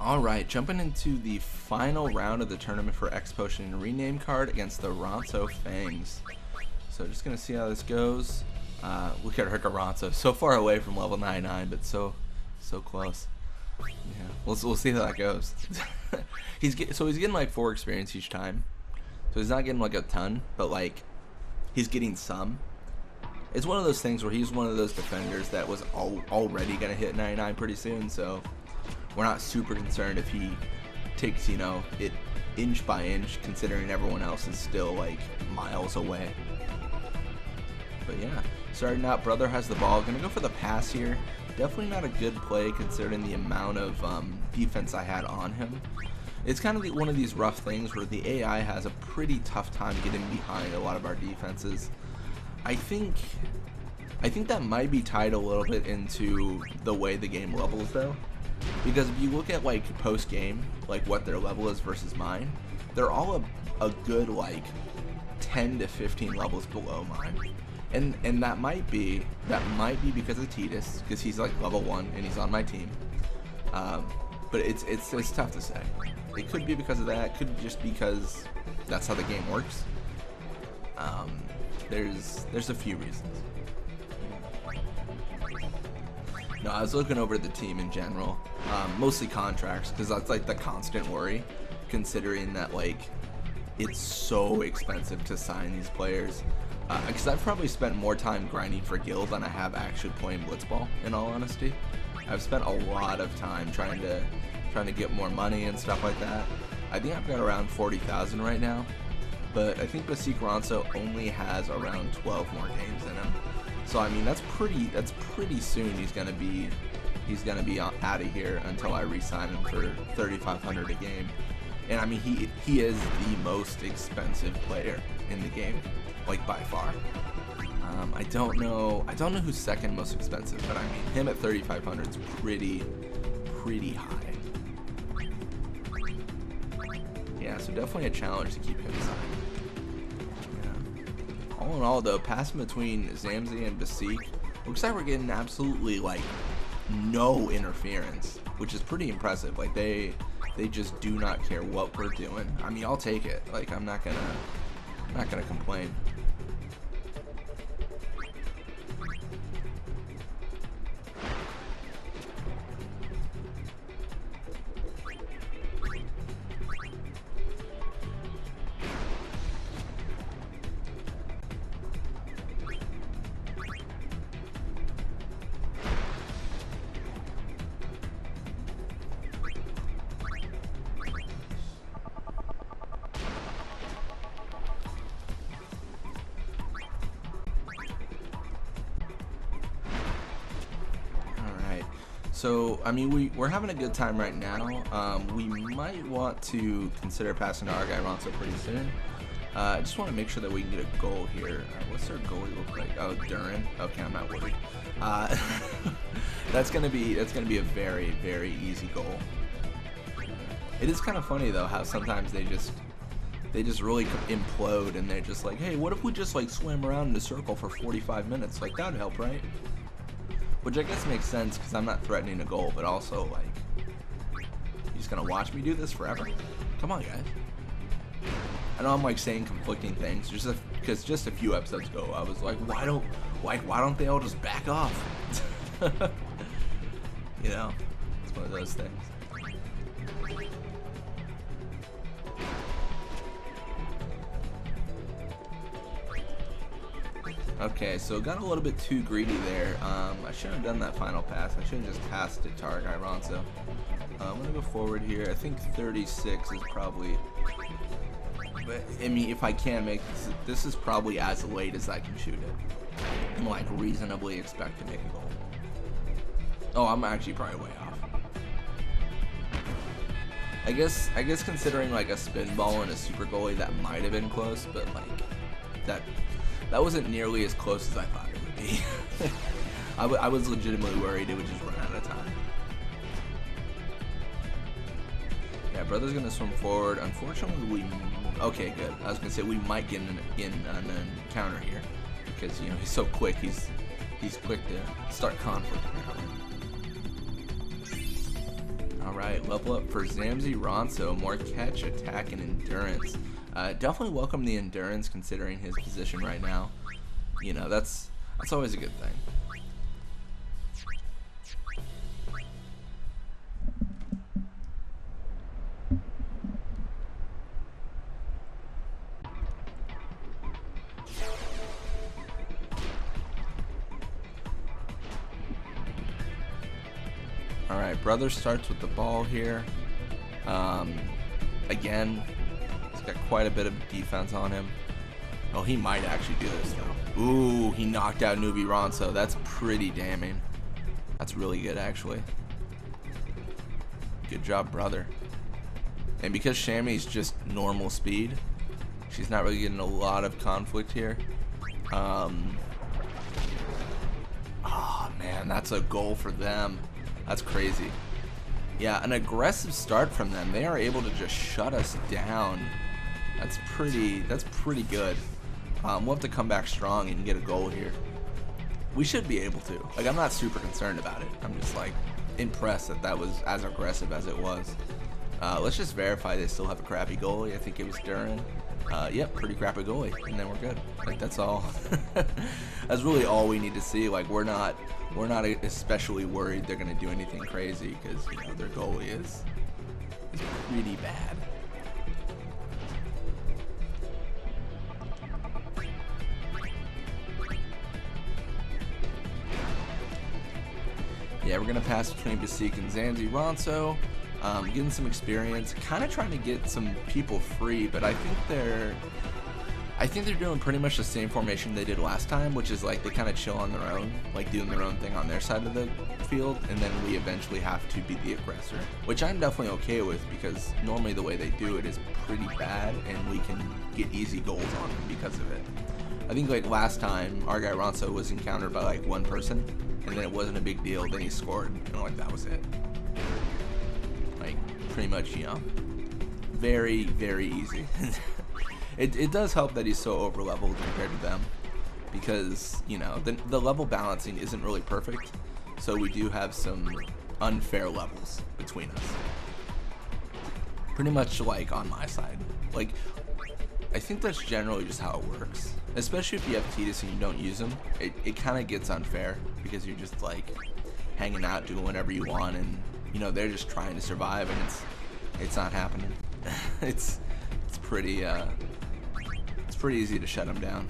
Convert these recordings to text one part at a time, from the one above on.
Alright, jumping into the final round of the tournament for X Potion rename card against the Ronso Fangs. So just gonna see how this goes. Look at Ronso, so far away from level 99, but so close. Yeah, we'll see how that goes. he's getting like 4 experience each time, so he's not getting like a ton, but like he's getting some. It's one of those things where he's one of those defenders that was already gonna hit 99 pretty soon, so we're not super concerned if he takes, you know, it inch by inch, considering everyone else is still like miles away. But yeah, starting out, brother has the ball. Gonna go for the pass here. Definitely not a good play considering the amount of defense I had on him. It's kind of one of these rough things where the AI has a pretty tough time getting behind a lot of our defenses. I think that might be tied a little bit into the way the game levels though. Because if you look at like post game, like what their level is versus mine, they're all a good like 10 to 15 levels below mine. And that might be because of Titus, because he's like level 1 and he's on my team. But it's tough to say. It could be because of that. It could just because that's how the game works. There's a few reasons. No, I was looking over the team in general, mostly contracts, because that's like the constant worry, considering that like it's so expensive to sign these players. Because I've probably spent more time grinding for guild than I have actually playing Blitzball. In all honesty, I've spent a lot of time trying to get more money and stuff like that. I think I've got around 40,000 right now, but I think Basik Ronso only has around 12 more games in him. So I mean that's pretty soon he's gonna be out of here until I re-sign him for 3,500 a game. And I mean he is the most expensive player in the game, like by far. I don't know who's second most expensive, but I mean him at 3,500 is pretty high. Yeah, so definitely a challenge to keep him signed. All in all though, passing between Zamzi and Basik, looks like we're getting absolutely like no interference, which is pretty impressive. Like they just do not care what we're doing. I mean, I'll take it. Like I'm not gonna complain. So, I mean, we're having a good time right now. We might want to consider passing to our guy Ronso pretty soon. I just want to make sure that we can get a goal here. What's our goalie look like? Oh, Duran. Okay, I'm not worried. That's gonna be a very, very easy goal. It is kind of funny though how sometimes they just really implode and they're just like, hey, what if we just like swim around in a circle for 45 minutes? Like that'd help, right? Which I guess makes sense because I'm not threatening a goal, but also like, you're just gonna watch me do this forever? Come on, guys. I know I'm like saying conflicting things, because just a few episodes ago I was like, why don't they all just back off? You know, it's one of those things. Okay, so got a little bit too greedy there. I shouldn't have done that final pass. I should have just passed it to our guy Ronso. I'm gonna go forward here. I think 36 is probably, but I mean, if I can make this is probably as late as I can shoot it. I'm like reasonably expect to make a goal. Oh, I'm actually probably way off. I guess considering like a spin ball and a super goalie, that might have been close, but like that wasn't nearly as close as I thought it would be. I was legitimately worried it would just run out of time. Yeah, brother's gonna swim forward. Unfortunately, okay, good. I was gonna say we might get an encounter here because you know he's so quick. He's quick to start conflict. Alright, level up for Zamzi Ronso, more catch, attack, and endurance. Definitely welcome the endurance considering his position right now. You know, that's always a good thing. Alright, brother starts with the ball here. Again, he's got quite a bit of defense on him. Oh, he might actually do this though. Ooh, he knocked out newbie Ronso. That's pretty damning. That's really good actually. Good job, brother. And because Shammy's just normal speed, she's not really getting a lot of conflict here. Oh man, that's a goal for them. That's crazy. Yeah, an aggressive start from them. They are able to just shut us down. That's pretty good. We'll have to come back strong and get a goal here. We should be able to. Like, I'm not super concerned about it. I'm just like impressed that that was as aggressive as it was. Let's just verify they still have a crappy goalie. I think it was Duran. Yep, pretty crappy goalie, and then we're good. Like, that's all. That's really all we need to see. Like, we're not especially worried they're gonna do anything crazy because, you know, their goalie is pretty bad. Yeah, we're gonna pass between Basik and Zamzi Ronso. Getting some experience, kind of trying to get some people free, but I think they're doing pretty much the same formation they did last time, which is like they kind of chill on their own, like doing their own thing on their side of the field, and then we eventually have to be the aggressor, which I'm definitely okay with because normally the way they do it is pretty bad, and we can get easy goals on them because of it. I think like last time, our guy Ronso was encountered by like one person, and then it wasn't a big deal, then he scored, and like that was it. Like, pretty much, you know, very, very easy. It does help that he's so over-leveled compared to them, because, you know, the level balancing isn't really perfect, so we do have some unfair levels between us. Pretty much like on my side. Like, I think that's generally just how it works. Especially if you have Titus and you don't use him, it kind of gets unfair, because you're just like hanging out, doing whatever you want, and you know, they're just trying to survive, and it's not happening. it's pretty easy to shut them down.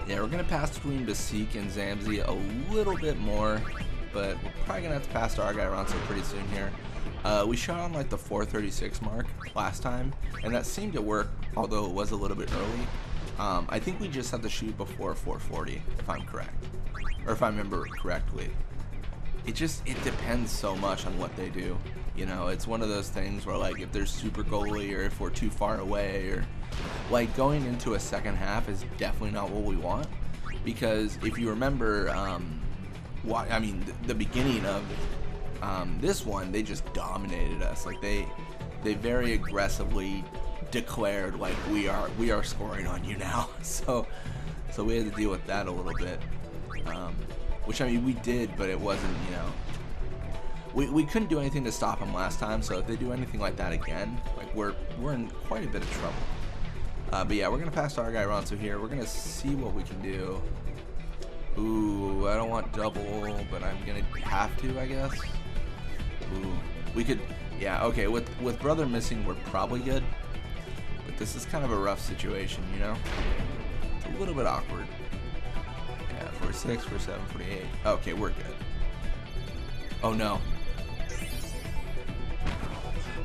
Yeah, we're going to pass between Basik and Zamzi a little bit more, but we're probably going to have to pass to our guy Ronso pretty soon here. We shot on like the 436 mark last time, and that seemed to work, although it was a little bit early. I think we just have to shoot before 440, if I'm correct, or if I remember correctly. It depends so much on what they do. You know, it's one of those things where, like, if they're super goalie or if we're too far away, or like going into a second half is definitely not what we want, because if you remember, the beginning of this one, they just dominated us. Like they very aggressively declared like we are scoring on you now. So we had to deal with that a little bit, which I mean we did, but it wasn't, you know. We couldn't do anything to stop them last time, so if they do anything like that again, like we're in quite a bit of trouble. But yeah, we're gonna pass to our guy Ronso here. We're gonna see what we can do. Ooh, I don't want double, but I'm gonna have to, I guess. Ooh, we could, yeah, okay. With brother missing, we're probably good. But this is kind of a rough situation, you know. It's a little bit awkward. Yeah, 46, 47, 48. Okay, we're good. Oh no.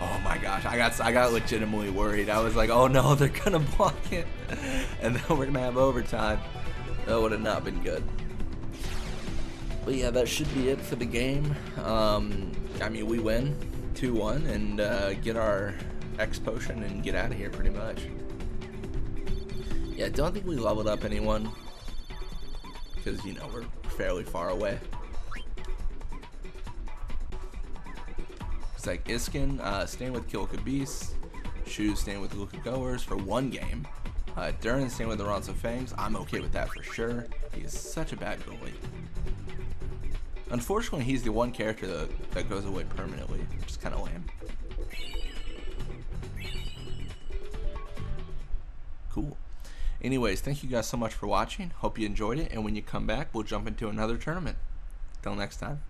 Oh my gosh, I got legitimately worried. I was like, oh no, they're gonna block it, and then we're gonna have overtime. That would have not been good. But yeah, that should be it for the game. I mean, we win. 2-1 and get our X potion and get out of here pretty much. Yeah, don't think we leveled up anyone because, you know, we're fairly far away. It's like Iskin staying with Kilkabis, Shu staying with Luka Goers for 1 game. Duran staying with the Ronso Fangs. I'm okay with that for sure. He is such a bad goalie. Unfortunately, he's the one character that goes away permanently, which is kind of lame. Cool. Anyways, thank you guys so much for watching. Hope you enjoyed it, and when you come back, we'll jump into another tournament. Till next time.